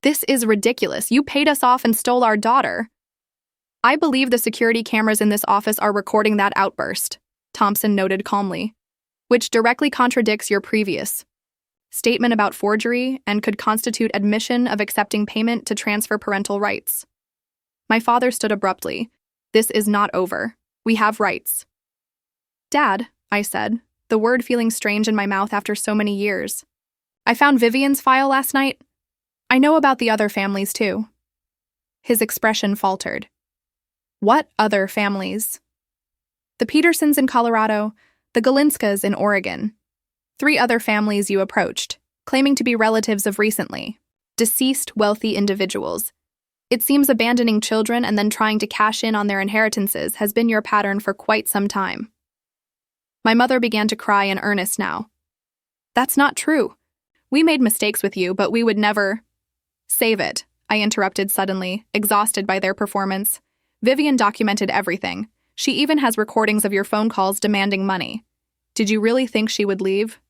This is ridiculous. You paid us off and stole our daughter. I believe the security cameras in this office are recording that outburst, Thompson noted calmly, which directly contradicts your previous statement about forgery and could constitute admission of accepting payment to transfer parental rights. My father stood abruptly. This is not over. We have rights. Dad, I said, the word feeling strange in my mouth after so many years. I found Vivian's file last night. I know about the other families, too. His expression faltered. What other families? The Petersons in Colorado, the Galinskas in Oregon. 3 other families you approached, claiming to be relatives of recently deceased wealthy individuals. It seems abandoning children and then trying to cash in on their inheritances has been your pattern for quite some time. My mother began to cry in earnest now. That's not true. We made mistakes with you, but we would never... Save it, I interrupted suddenly, exhausted by their performance. Vivian documented everything. She even has recordings of your phone calls demanding money. Did you really think she would leave?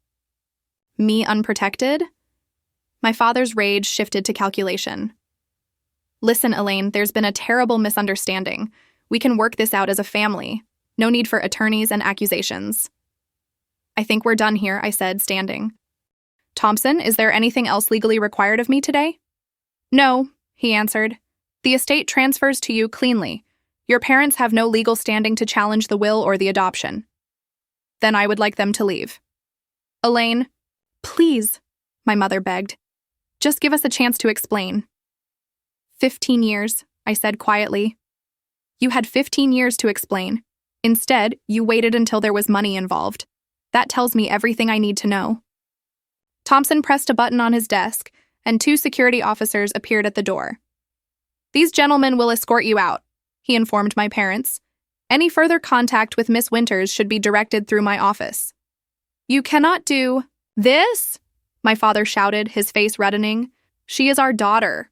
Me unprotected? My father's rage shifted to calculation. Listen, Elaine, there's been a terrible misunderstanding. We can work this out as a family. No need for attorneys and accusations. I think we're done here, I said, standing. Thompson, is there anything else legally required of me today? No, he answered. The estate transfers to you cleanly. Your parents have no legal standing to challenge the will or the adoption. Then I would like them to leave. Elaine, please, my mother begged. Just give us a chance to explain. 15 years, I said quietly. You had 15 years to explain. Instead, you waited until there was money involved. That tells me everything I need to know. Thompson pressed a button on his desk, and 2 security officers appeared at the door. These gentlemen will escort you out, he informed my parents. Any further contact with Miss Winters should be directed through my office. You cannot do this, my father shouted, his face reddening. She is our daughter.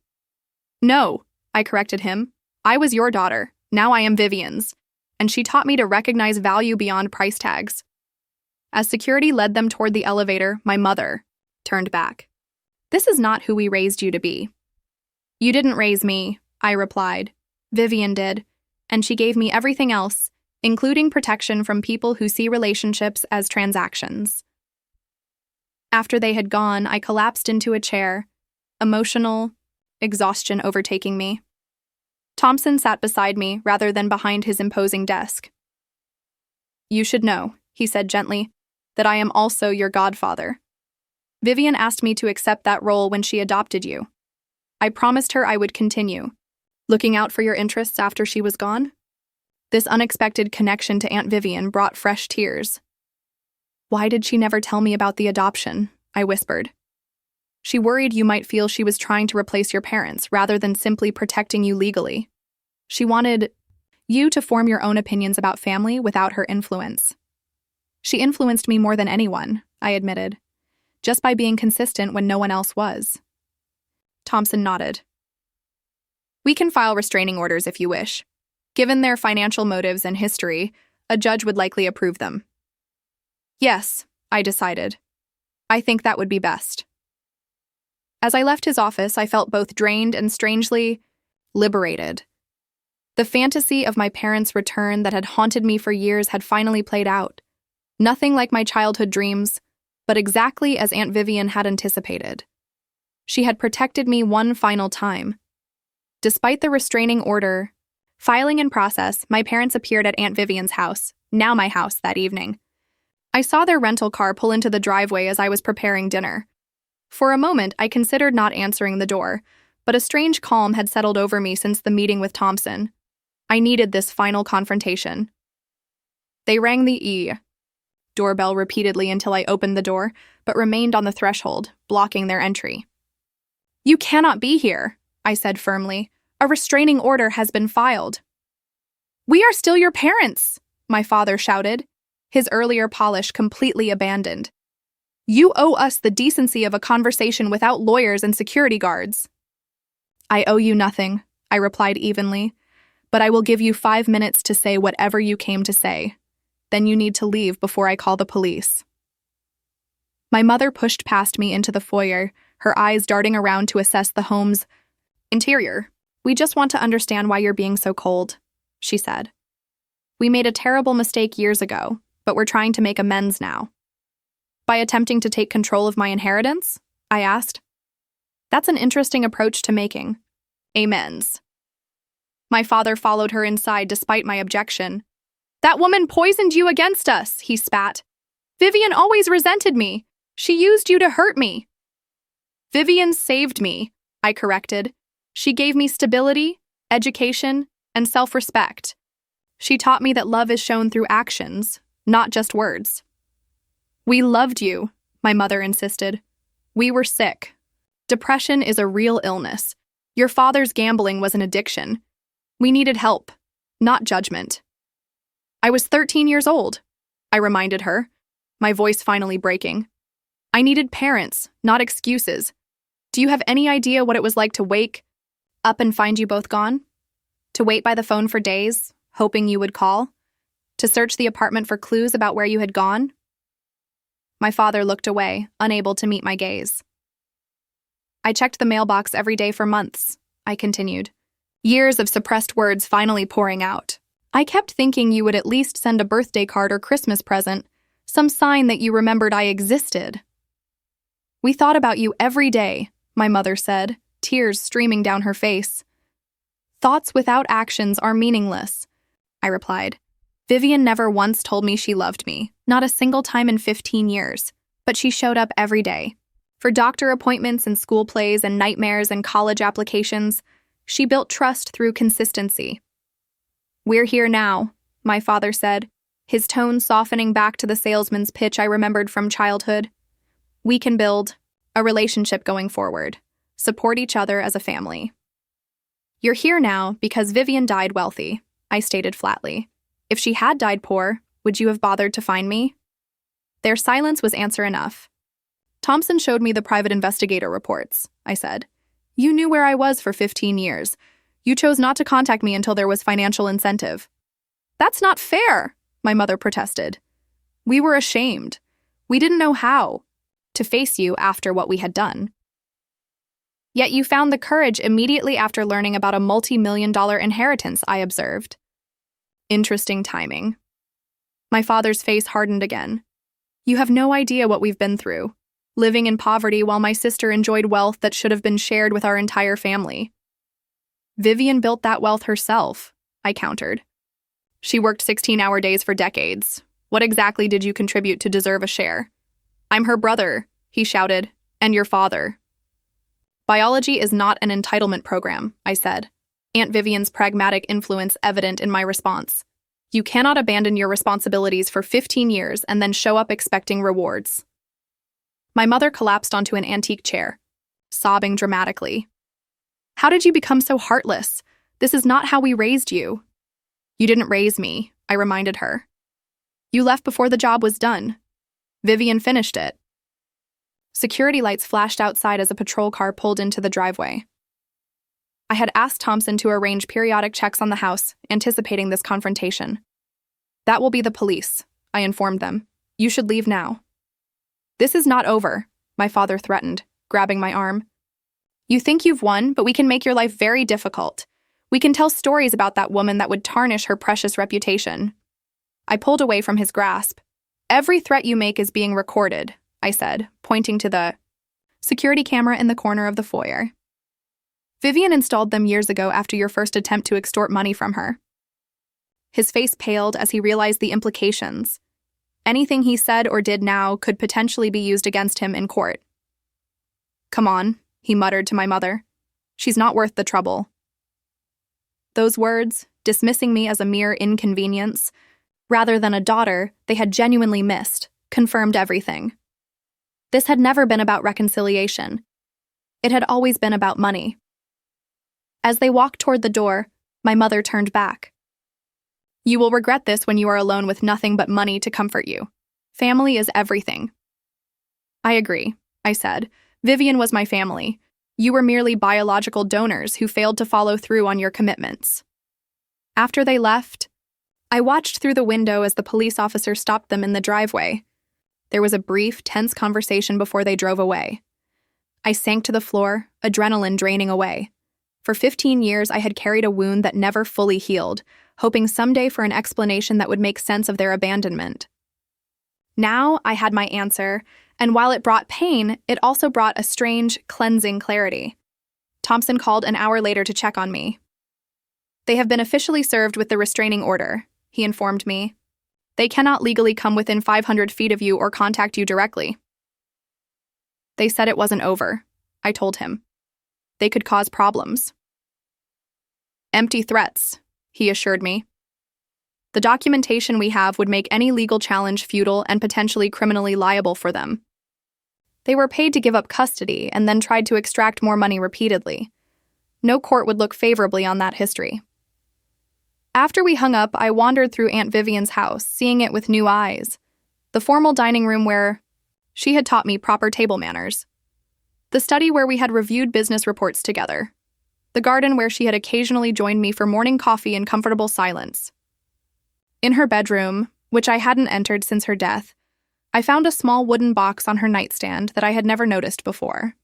No, I corrected him. I was your daughter. Now I am Vivian's. And she taught me to recognize value beyond price tags. As security led them toward the elevator, my mother turned back. This is not who we raised you to be. You didn't raise me, I replied. Vivian did, and she gave me everything else, including protection from people who see relationships as transactions. After they had gone, I collapsed into a chair, emotional exhaustion overtaking me. Thompson sat beside me rather than behind his imposing desk. You should know, he said gently, that I am also your godfather. Vivian asked me to accept that role when she adopted you. I promised her I would continue, looking out for your interests after she was gone. This unexpected connection to Aunt Vivian brought fresh tears. Why did she never tell me about the adoption? I whispered. She worried you might feel she was trying to replace your parents rather than simply protecting you legally. She wanted you to form your own opinions about family without her influence. She influenced me more than anyone, I admitted, just by being consistent when no one else was. Thompson nodded. We can file restraining orders if you wish. Given their financial motives and history, a judge would likely approve them. Yes, I decided. I think that would be best. As I left his office, I felt both drained and strangely liberated. The fantasy of my parents' return that had haunted me for years had finally played out. Nothing like my childhood dreams, but exactly as Aunt Vivian had anticipated. She had protected me one final time. Despite the restraining order filing in process, my parents appeared at Aunt Vivian's house, now my house, that evening. I saw their rental car pull into the driveway as I was preparing dinner. For a moment, I considered not answering the door, but a strange calm had settled over me since the meeting with Thompson. I needed this final confrontation. They rang the doorbell repeatedly until I opened the door, but remained on the threshold, blocking their entry. You cannot be here, I said firmly. A restraining order has been filed. We are still your parents, my father shouted, his earlier polish completely abandoned. You owe us the decency of a conversation without lawyers and security guards. I owe you nothing, I replied evenly, but I will give you 5 minutes to say whatever you came to say. Then you need to leave before I call the police. My mother pushed past me into the foyer, her eyes darting around to assess the home's interior. We just want to understand why you're being so cold, she said. We made a terrible mistake years ago, but we're trying to make amends now. By attempting to take control of my inheritance? I asked. That's an interesting approach to making amends. My father followed her inside despite my objection. That woman poisoned you against us, he spat. Vivian always resented me. She used you to hurt me. Vivian saved me, I corrected. She gave me stability, education, and self-respect. She taught me that love is shown through actions, not just words. We loved you, my mother insisted. We were sick. Depression is a real illness. Your father's gambling was an addiction. We needed help, not judgment. I was 13 years old, I reminded her, my voice finally breaking. I needed parents, not excuses. Do you have any idea what it was like to wake up and find you both gone? To wait by the phone for days, hoping you would call? To search the apartment for clues about where you had gone? My father looked away, unable to meet my gaze. I checked the mailbox every day for months, I continued. Years of suppressed words finally pouring out. I kept thinking you would at least send a birthday card or Christmas present, some sign that you remembered I existed. We thought about you every day, my mother said, tears streaming down her face. Thoughts without actions are meaningless, I replied. Vivian never once told me she loved me, not a single time in 15 years, but she showed up every day. For doctor appointments and school plays and nightmares and college applications, she built trust through consistency. We're here now, my father said, his tone softening back to the salesman's pitch I remembered from childhood. We can build a relationship going forward, support each other as a family. You're here now because Vivian died wealthy, I stated flatly. If she had died poor, would you have bothered to find me? Their silence was answer enough. Thompson showed me the private investigator reports, I said. You knew where I was for 15 years. You chose not to contact me until there was financial incentive. That's not fair, my mother protested. We were ashamed. We didn't know how to face you after what we had done. Yet you found the courage immediately after learning about a multi-million-dollar inheritance, I observed. Interesting timing. My father's face hardened again. You have no idea what we've been through, living in poverty while my sister enjoyed wealth that should have been shared with our entire family. Vivian built that wealth herself, I countered. She worked 16-hour days for decades. What exactly did you contribute to deserve a share? I'm her brother, he shouted, and your father. Biology is not an entitlement program, I said, Aunt Vivian's pragmatic influence evident in my response. You cannot abandon your responsibilities for 15 years and then show up expecting rewards. My mother collapsed onto an antique chair, sobbing dramatically. How did you become so heartless? This is not how we raised you. You didn't raise me, I reminded her. You left before the job was done. Vivian finished it. Security lights flashed outside as a patrol car pulled into the driveway. I had asked Thompson to arrange periodic checks on the house, anticipating this confrontation. That will be the police, I informed them. You should leave now. This is not over, my father threatened, grabbing my arm. You think you've won, but we can make your life very difficult. We can tell stories about that woman that would tarnish her precious reputation. I pulled away from his grasp. Every threat you make is being recorded, I said, pointing to the security camera in the corner of the foyer. Vivian installed them years ago after your first attempt to extort money from her. His face paled as he realized the implications. Anything he said or did now could potentially be used against him in court. Come on, he muttered to my mother. She's not worth the trouble. Those words, dismissing me as a mere inconvenience, rather than a daughter they had genuinely missed, confirmed everything. This had never been about reconciliation. It had always been about money. As they walked toward the door, my mother turned back. You will regret this when you are alone with nothing but money to comfort you. Family is everything. I agree, I said. Vivian was my family. You were merely biological donors who failed to follow through on your commitments. After they left, I watched through the window as the police officer stopped them in the driveway. There was a brief, tense conversation before they drove away. I sank to the floor, adrenaline draining away. For 15 years, I had carried a wound that never fully healed, hoping someday for an explanation that would make sense of their abandonment. Now I had my answer, and while it brought pain, it also brought a strange, cleansing clarity. Thompson called an hour later to check on me. "They have been officially served with the restraining order," he informed me. "They cannot legally come within 500 feet of you or contact you directly." "They said it wasn't over," I told him. "They could cause problems." "Empty threats," he assured me. "The documentation we have would make any legal challenge futile and potentially criminally liable for them." They were paid to give up custody and then tried to extract more money repeatedly. No court would look favorably on that history. After we hung up, I wandered through Aunt Vivian's house, seeing it with new eyes. The formal dining room where she had taught me proper table manners. The study where we had reviewed business reports together. The garden where she had occasionally joined me for morning coffee in comfortable silence. In her bedroom, which I hadn't entered since her death, I found a small wooden box on her nightstand that I had never noticed before.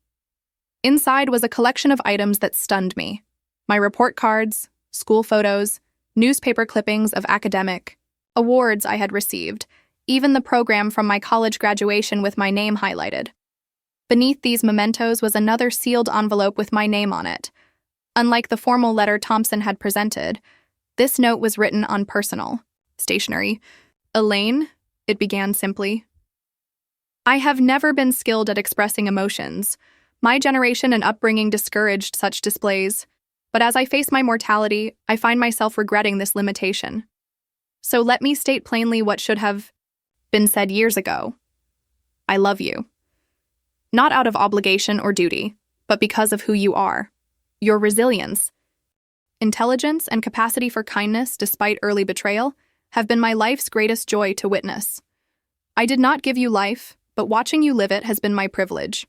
Inside was a collection of items that stunned me. My report cards, school photos, newspaper clippings of academic awards I had received, even the program from my college graduation with my name highlighted. Beneath these mementos was another sealed envelope with my name on it. Unlike the formal letter Thompson had presented, this note was written on personal, stationery. "Elaine," it began simply. "I have never been skilled at expressing emotions. My generation and upbringing discouraged such displays. But as I face my mortality, I find myself regretting this limitation. So let me state plainly what should have been said years ago. I love you. Not out of obligation or duty, but because of who you are. Your resilience, intelligence, and capacity for kindness despite early betrayal have been my life's greatest joy to witness. I did not give you life, but watching you live it has been my privilege.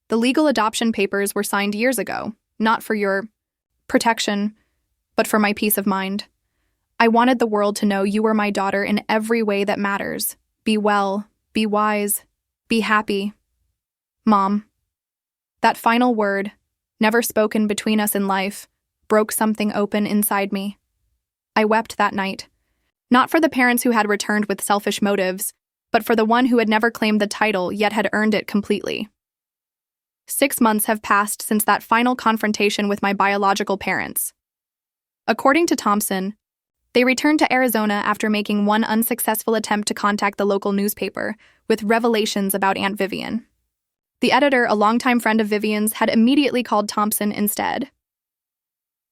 The legal adoption papers were signed years ago, not for your protection, but for my peace of mind. I wanted the world to know you were my daughter in every way that matters. Be well, be wise, be happy. Mom." That final word, never spoken between us in life, broke something open inside me. I wept that night, not for the parents who had returned with selfish motives, but for the one who had never claimed the title yet had earned it completely. 6 months have passed since that final confrontation with my biological parents. According to Thompson, they returned to Arizona after making one unsuccessful attempt to contact the local newspaper with revelations about Aunt Vivian. The editor, a longtime friend of Vivian's, had immediately called Thompson instead.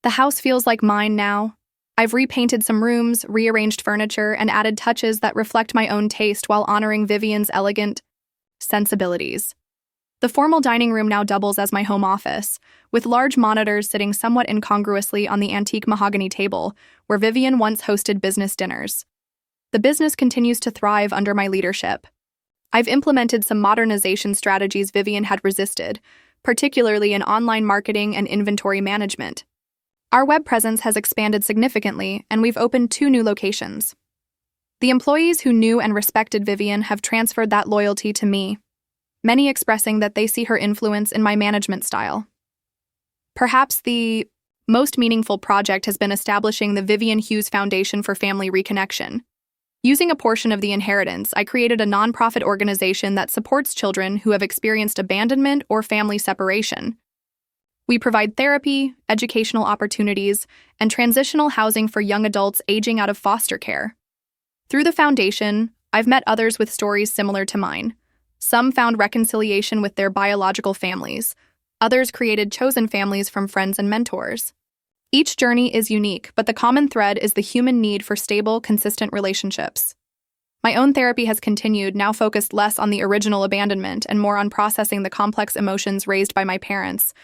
"The house feels like mine now. I've repainted some rooms, rearranged furniture, and added touches that reflect my own taste while honoring Vivian's elegant sensibilities. The formal dining room now doubles as my home office, with large monitors sitting somewhat incongruously on the antique mahogany table where Vivian once hosted business dinners. The business continues to thrive under my leadership. I've implemented some modernization strategies Vivian had resisted, particularly in online marketing and inventory management. Our web presence has expanded significantly, and we've opened 2 new locations. The employees who knew and respected Vivian have transferred that loyalty to me, many expressing that they see her influence in my management style. Perhaps the most meaningful project has been establishing the Vivian Hughes Foundation for Family Reconnection. Using a portion of the inheritance, I created a nonprofit organization that supports children who have experienced abandonment or family separation. We provide therapy, educational opportunities, and transitional housing for young adults aging out of foster care. Through the foundation, I've met others with stories similar to mine. Some found reconciliation with their biological families. Others created chosen families from friends and mentors. Each journey is unique, but the common thread is the human need for stable, consistent relationships. My own therapy has continued, now focused less on the original abandonment and more on processing the complex emotions raised by my parents,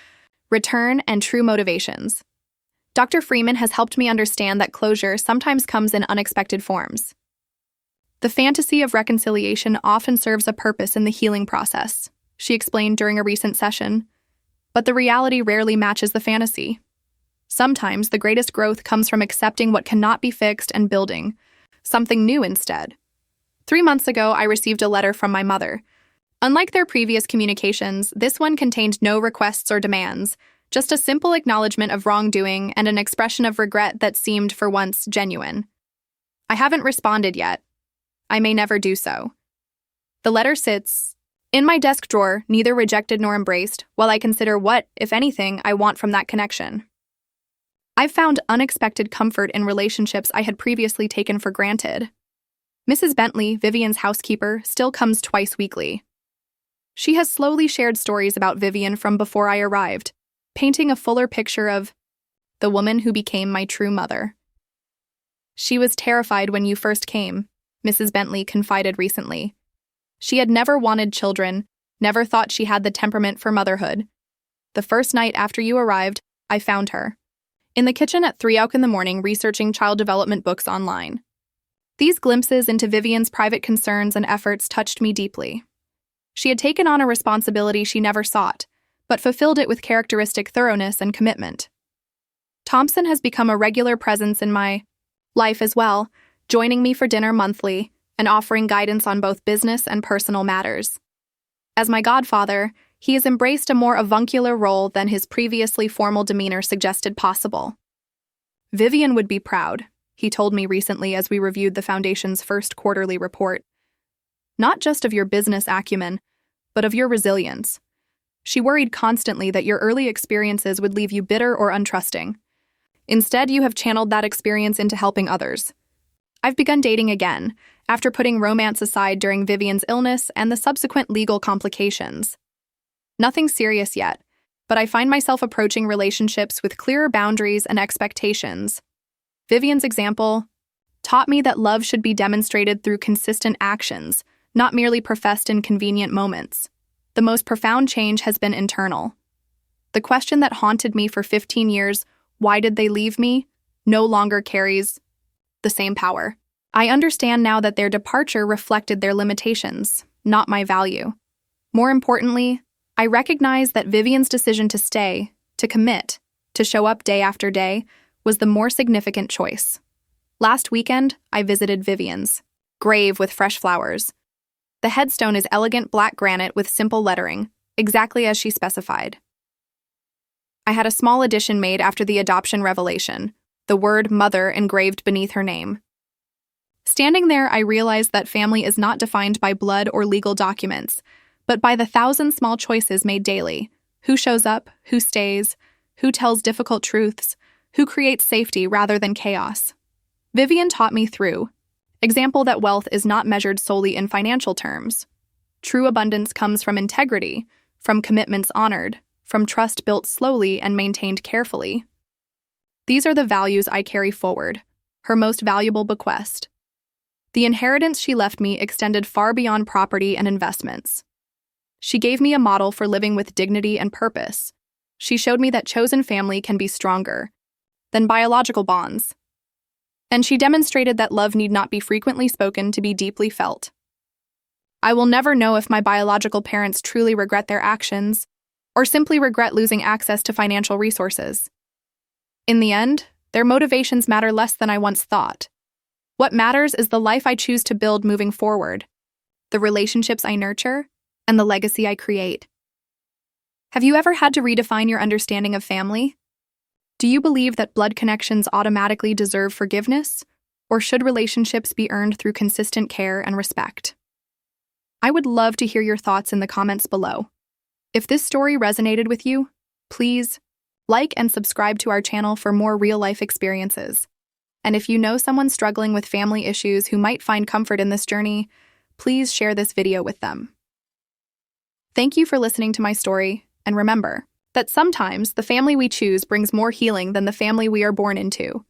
return, and true motivations. Dr. Freeman has helped me understand that closure sometimes comes in unexpected forms. The fantasy of reconciliation often serves a purpose in the healing process, she explained during a recent session, but the reality rarely matches the fantasy. Sometimes the greatest growth comes from accepting what cannot be fixed and building something new instead. 3 months ago, I received a letter from my mother. Unlike their previous communications, this one contained no requests or demands, just a simple acknowledgement of wrongdoing and an expression of regret that seemed, for once, genuine. I haven't responded yet. I may never do so. The letter sits in my desk drawer, neither rejected nor embraced, while I consider what, if anything, I want from that connection. I've found unexpected comfort in relationships I had previously taken for granted. Mrs. Bentley, Vivian's housekeeper, still comes twice weekly. She has slowly shared stories about Vivian from before I arrived, painting a fuller picture of the woman who became my true mother. She was terrified when you first came, Mrs. Bentley confided recently. She had never wanted children, never thought she had the temperament for motherhood. The first night after you arrived, I found her in the kitchen at 3 o'clock in the morning researching child development books online. These glimpses into Vivian's private concerns and efforts touched me deeply. She had taken on a responsibility she never sought, but fulfilled it with characteristic thoroughness and commitment. Thompson has become a regular presence in my life as well, joining me for dinner monthly and offering guidance on both business and personal matters. As my godfather, he has embraced a more avuncular role than his previously formal demeanor suggested possible. Vivian would be proud, he told me recently as we reviewed the Foundation's first quarterly report. Not just of your business acumen, but of your resilience. She worried constantly that your early experiences would leave you bitter or untrusting. Instead, you have channeled that experience into helping others. I've begun dating again, after putting romance aside during Vivian's illness and the subsequent legal complications. Nothing serious yet, but I find myself approaching relationships with clearer boundaries and expectations. Vivian's example taught me that love should be demonstrated through consistent actions, not merely professed in convenient moments. The most profound change has been internal. The question that haunted me for 15 years, why did they leave me, no longer carries the same power. I understand now that their departure reflected their limitations, not my value. More importantly, I recognize that Vivian's decision to stay, to commit, to show up day after day, was the more significant choice. Last weekend, I visited Vivian's grave with fresh flowers. The headstone is elegant black granite with simple lettering, exactly as she specified. I had a small addition made after the adoption revelation, the word mother engraved beneath her name. Standing there, I realized that family is not defined by blood or legal documents, but by the 1,000 small choices made daily. Who shows up, who stays, who tells difficult truths, who creates safety rather than chaos. Vivian taught me through example that wealth is not measured solely in financial terms. True abundance comes from integrity, from commitments honored, from trust built slowly and maintained carefully. These are the values I carry forward, her most valuable bequest. The inheritance she left me extended far beyond property and investments. She gave me a model for living with dignity and purpose. She showed me that chosen family can be stronger than biological bonds. And she demonstrated that love need not be frequently spoken to be deeply felt. I will never know if my biological parents truly regret their actions or simply regret losing access to financial resources. In the end, their motivations matter less than I once thought. What matters is the life I choose to build moving forward, the relationships I nurture, and the legacy I create. Have you ever had to redefine your understanding of family? Do you believe that blood connections automatically deserve forgiveness, or should relationships be earned through consistent care and respect? I would love to hear your thoughts in the comments below. If this story resonated with you, please like and subscribe to our channel for more real-life experiences. And if you know someone struggling with family issues who might find comfort in this journey, please share this video with them. Thank you for listening to my story, and remember that sometimes the family we choose brings more healing than the family we are born into.